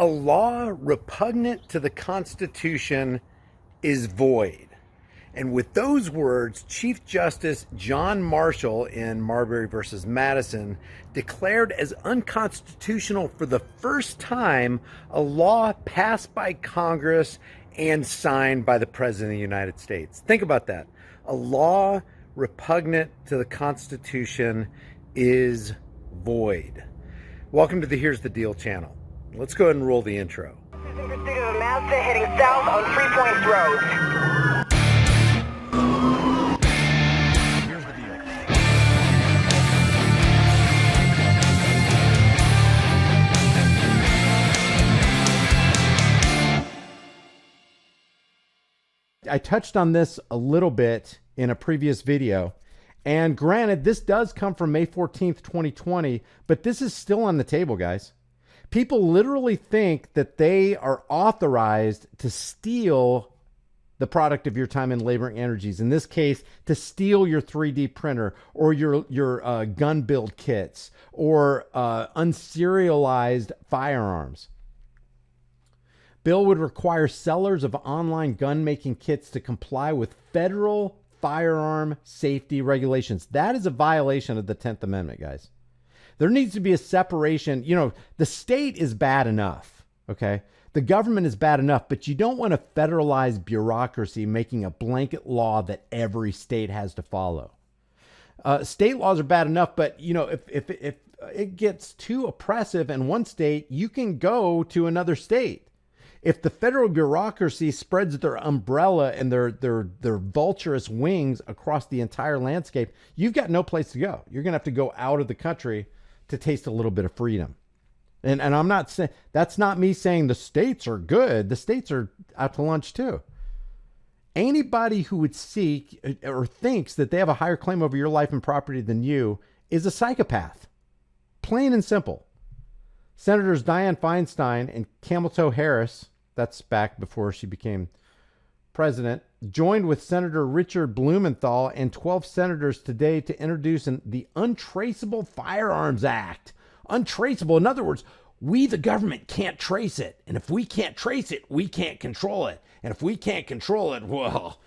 A law repugnant to the Constitution is void. And with those words, Chief Justice John Marshall in Marbury versus Madison declared as unconstitutional for the first time a law passed by Congress and signed by the President of the United States. Think about that. A law repugnant to the Constitution is void. Welcome to the Here's the Deal channel. Let's go ahead and roll the intro. Pursuit of a Mazda heading south on 3 Points Road. Here's the deal. I touched on this a little bit in a previous video. And granted, this does come from May 14th, 2020, but this is still on the table, guys. People literally think that they are authorized to steal the product of your time and labor and energies. In this case, to steal your 3D printer or your gun build kits or unserialized firearms. Bill would require sellers of online gun making kits to comply with federal firearm safety regulations. That is a violation of the 10th Amendment, guys. There needs to be a separation. You know, the state is bad enough, okay? The government is bad enough, but you don't want a federalized bureaucracy making a blanket law that every state has to follow. State laws are bad enough, but, you know, if it gets too oppressive in one state, you can go to another state. If the federal bureaucracy spreads their umbrella and their vulturous wings across the entire landscape, you've got no place to go. You're going to have to go out of the country to taste a little bit of freedom. And I'm not saying, that's not me saying the states are good. The states are out to lunch too. Anybody who would seek or thinks that they have a higher claim over your life and property than you is a psychopath. Plain and simple. Senators Dianne Feinstein and Tahlequah Harris, that's back before she became president, joined with Senator Richard Blumenthal and 12 senators today to introduce the Untraceable Firearms Act. Untraceable, in other words, we, the government, can't trace it. And if we can't trace it, we can't control it. And if we can't control it, well,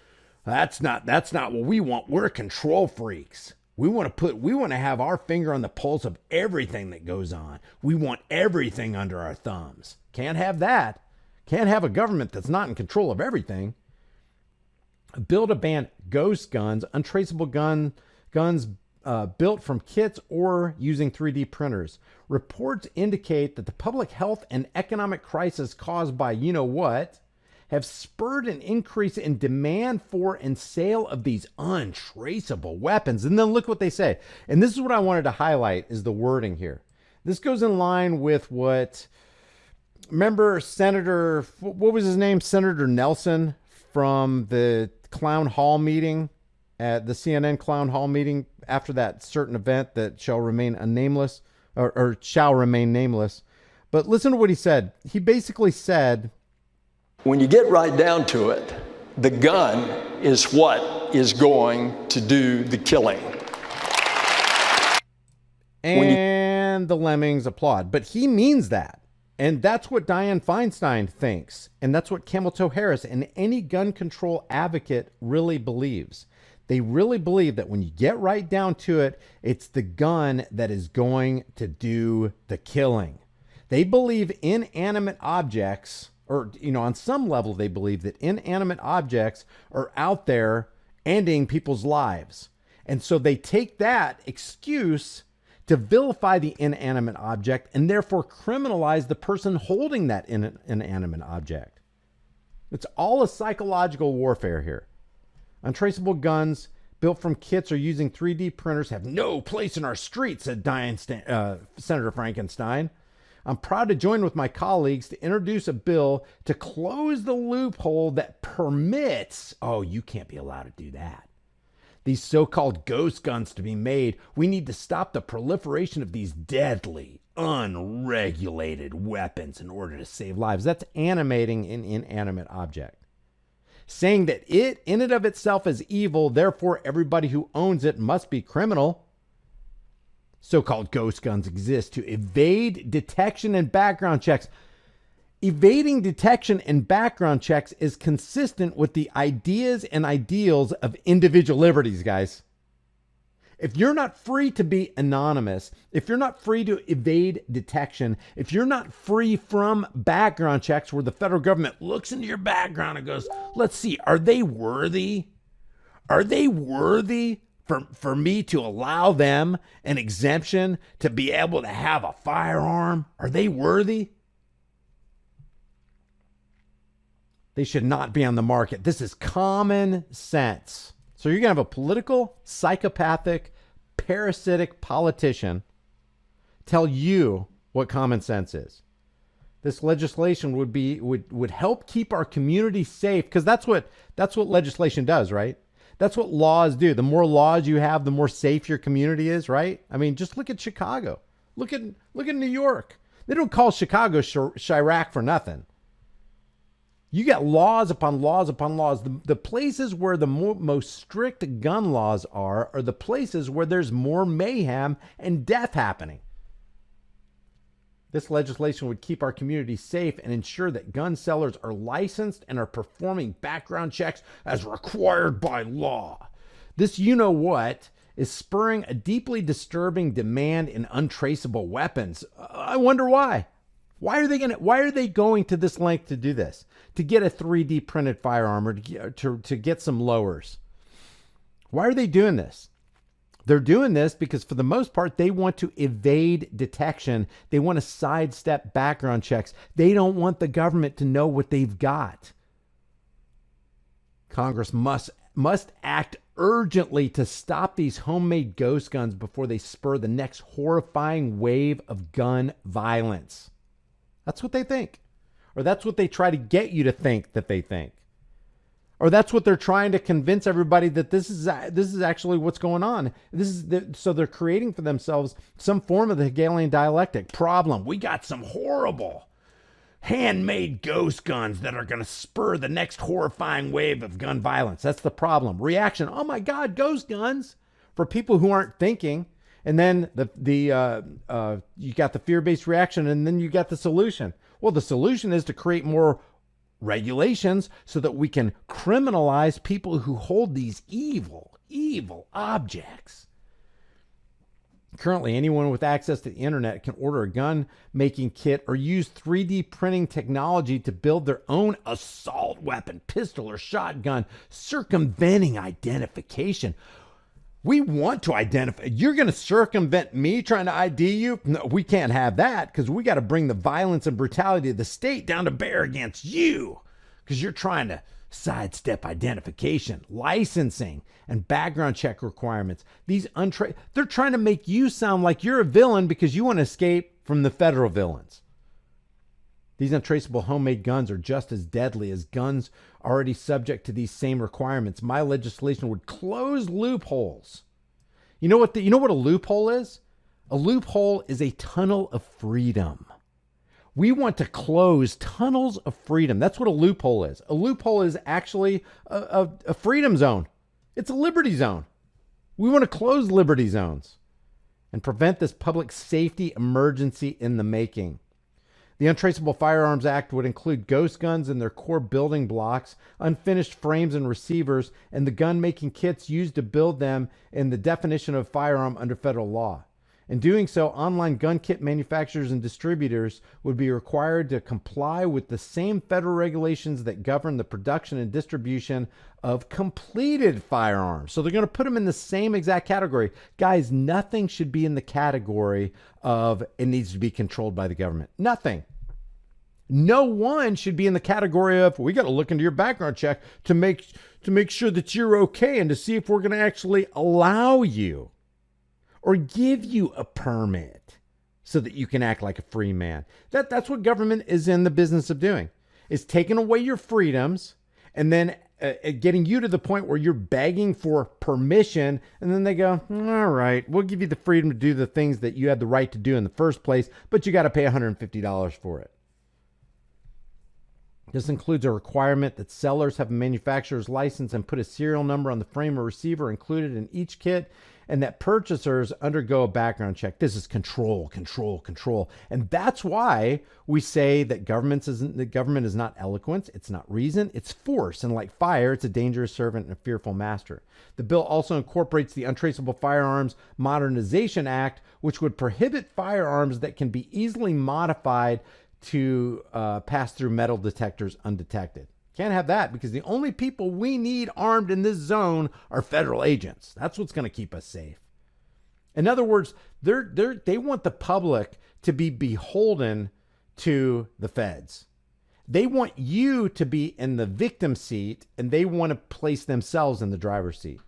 that's not what we want. We're control freaks. We want to have our finger on the pulse of everything that goes on. We want everything under our thumbs. Can't have that. Can't have a government that's not in control of everything. A bill to ban ghost guns, untraceable guns built from kits or using 3D printers. Reports indicate that the public health and economic crisis caused by you know what have spurred an increase in demand for and sale of these untraceable weapons. And then look what they say. And this is what I wanted to highlight is the wording here. This goes in line with what, remember Senator, what was his name? Senator Nelson from the Clown Hall meeting at the CNN Clown Hall meeting after that certain event that shall remain nameless or shall remain nameless. But listen to what he said. He basically said, when you get right down to it, the gun is what is going to do the killing. And the lemmings applaud. But he means that. And that's what Dianne Feinstein thinks. And that's what Tahlequah Harris and any gun control advocate really believes. They really believe that when you get right down to it, it's the gun that is going to do the killing. They believe inanimate objects, or, you know, on some level, they believe that inanimate objects are out there ending people's lives. And so they take that excuse to vilify the inanimate object and therefore criminalize the person holding that inanimate object. It's all a psychological warfare here. Untraceable guns built from kits or using 3D printers have no place in our streets, said Senator Frankenstein. I'm proud to join with my colleagues to introduce a bill to close the loophole that permits, oh, you can't be allowed to do that, these so-called ghost guns to be made. We need to stop the proliferation of these deadly, unregulated weapons in order to save lives. That's animating an inanimate object. Saying that it, in and of itself, is evil, therefore everybody who owns it must be criminal. So-called ghost guns exist to evade detection and background checks. Evading detection and background checks is consistent with the ideas and ideals of individual liberties, guys. If you're not free to be anonymous, if you're not free to evade detection, if you're not free from background checks where the federal government looks into your background and goes, let's see, are they worthy? Are they worthy for me to allow them an exemption to be able to have a firearm? Are they worthy? They should not be on the market. This is common sense. So you're going to have a political, psychopathic, parasitic politician tell you what common sense is. This legislation would help keep our community safe, because that's what legislation does, right? That's what laws do. The more laws you have, the more safe your community is, right? I mean, just look at Chicago. Look at New York. They don't call Chicago Chirac for nothing. You got laws upon laws upon laws. The places where the most strict gun laws are the places where there's more mayhem and death happening. This legislation would keep our community safe and ensure that gun sellers are licensed and are performing background checks as required by law. This you-know-what is spurring a deeply disturbing demand in untraceable weapons. I wonder why. Why are they going to this length to do this? To get a 3D printed firearm or to get some lowers? Why are they doing this? They're doing this because for the most part, they want to evade detection. They want to sidestep background checks. They don't want the government to know what they've got. Congress must act urgently to stop these homemade ghost guns before they spur the next horrifying wave of gun violence. That's what they think. Or that's what they try to get you to think that they think. Or that's what they're trying to convince everybody that this is actually what's going on. So they're creating for themselves some form of the Hegelian dialectic. Problem, we got some horrible handmade ghost guns that are going to spur the next horrifying wave of gun violence. That's the problem. Reaction, oh my God, ghost guns, for people who aren't thinking. And then you got the fear-based reaction, and then you got the solution. Well, the solution is to create more regulations so that we can criminalize people who hold these evil objects. Currently, anyone with access to the internet can order a gun making kit or use 3D printing technology to build their own assault weapon, pistol, or shotgun, circumventing identification. We want to identify. You're going to circumvent me trying to ID you? No, we can't have that, because we got to bring the violence and brutality of the state down to bear against you, because you're trying to sidestep identification, licensing, and background check requirements. They're trying to make you sound like you're a villain because you want to escape from the federal villains. These untraceable homemade guns are just as deadly as guns already subject to these same requirements. My legislation would close loopholes. You know what a loophole is? A loophole is a tunnel of freedom. We want to close tunnels of freedom. That's what a loophole is. A loophole is actually a freedom zone. It's a liberty zone. We want to close liberty zones and prevent this public safety emergency in the making. The Untraceable Firearms Act would include ghost guns and their core building blocks, unfinished frames and receivers, and the gun-making kits used to build them in the definition of firearm under federal law. In doing so, online gun kit manufacturers and distributors would be required to comply with the same federal regulations that govern the production and distribution of completed firearms. So they're going to put them in the same exact category. Guys, nothing should be in the category of it needs to be controlled by the government. Nothing. No one should be in the category of, we got to look into your background check to make sure that you're okay and to see if we're going to actually allow you or give you a permit so that you can act like a free man. That's what government is in the business of doing, is taking away your freedoms and then getting you to the point where you're begging for permission. And then they go, all right, we'll give you the freedom to do the things that you had the right to do in the first place, but you got to pay $150 for it. This includes a requirement that sellers have a manufacturer's license and put a serial number on the frame or receiver included in each kit, and that purchasers undergo a background check. This is control, control, control. And that's why we say that government is not eloquence, it's not reason, it's force. And like fire, it's a dangerous servant and a fearful master. The bill also incorporates the Untraceable Firearms Modernization Act, which would prohibit firearms that can be easily modified to pass through metal detectors undetected. Can't have that, because the only people we need armed in this zone are federal agents. That's what's going to keep us safe. In other words, they want the public to be beholden to the feds. They want you to be in the victim seat, and they want to place themselves in the driver's seat.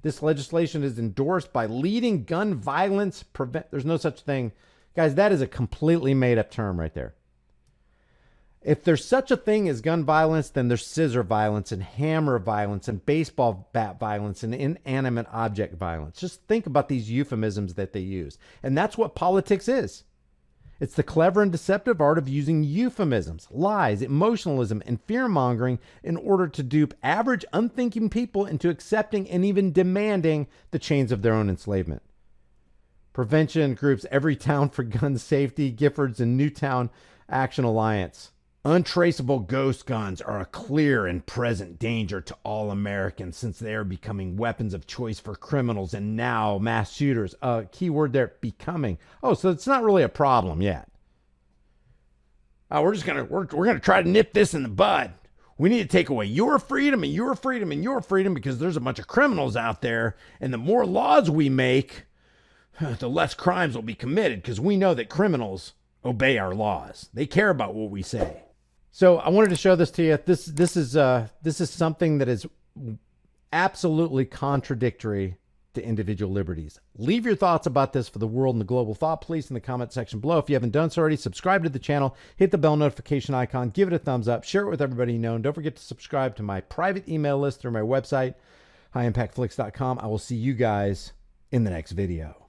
This legislation is endorsed by leading gun violence There's no such thing. Guys, that is a completely made up term right there. If there's such a thing as gun violence, then there's scissor violence and hammer violence and baseball bat violence and inanimate object violence. Just think about these euphemisms that they use. And that's what politics is. It's the clever and deceptive art of using euphemisms, lies, emotionalism, and fear-mongering in order to dupe average, unthinking people into accepting and even demanding the chains of their own enslavement. Prevention groups Everytown for Gun Safety, Giffords, and Newtown Action Alliance. Untraceable ghost guns are a clear and present danger to all Americans, since they are becoming weapons of choice for criminals and now mass shooters. Key word there, becoming. Oh, so it's not really a problem yet. We're gonna try to nip this in the bud. We need to take away your freedom and your freedom and your freedom, because there's a bunch of criminals out there, and the more laws we make, the less crimes will be committed, because we know that criminals obey our laws. They care about what we say. So I wanted to show this to you. This is something that is absolutely contradictory to individual liberties. Leave your thoughts about this for the world and the global thought police in the comment section below. If you haven't done so already, subscribe to the channel, hit the bell notification icon, give it a thumbs up, share it with everybody you know, and don't forget to subscribe to my private email list through my website, highimpactflix.com. I will see you guys in the next video.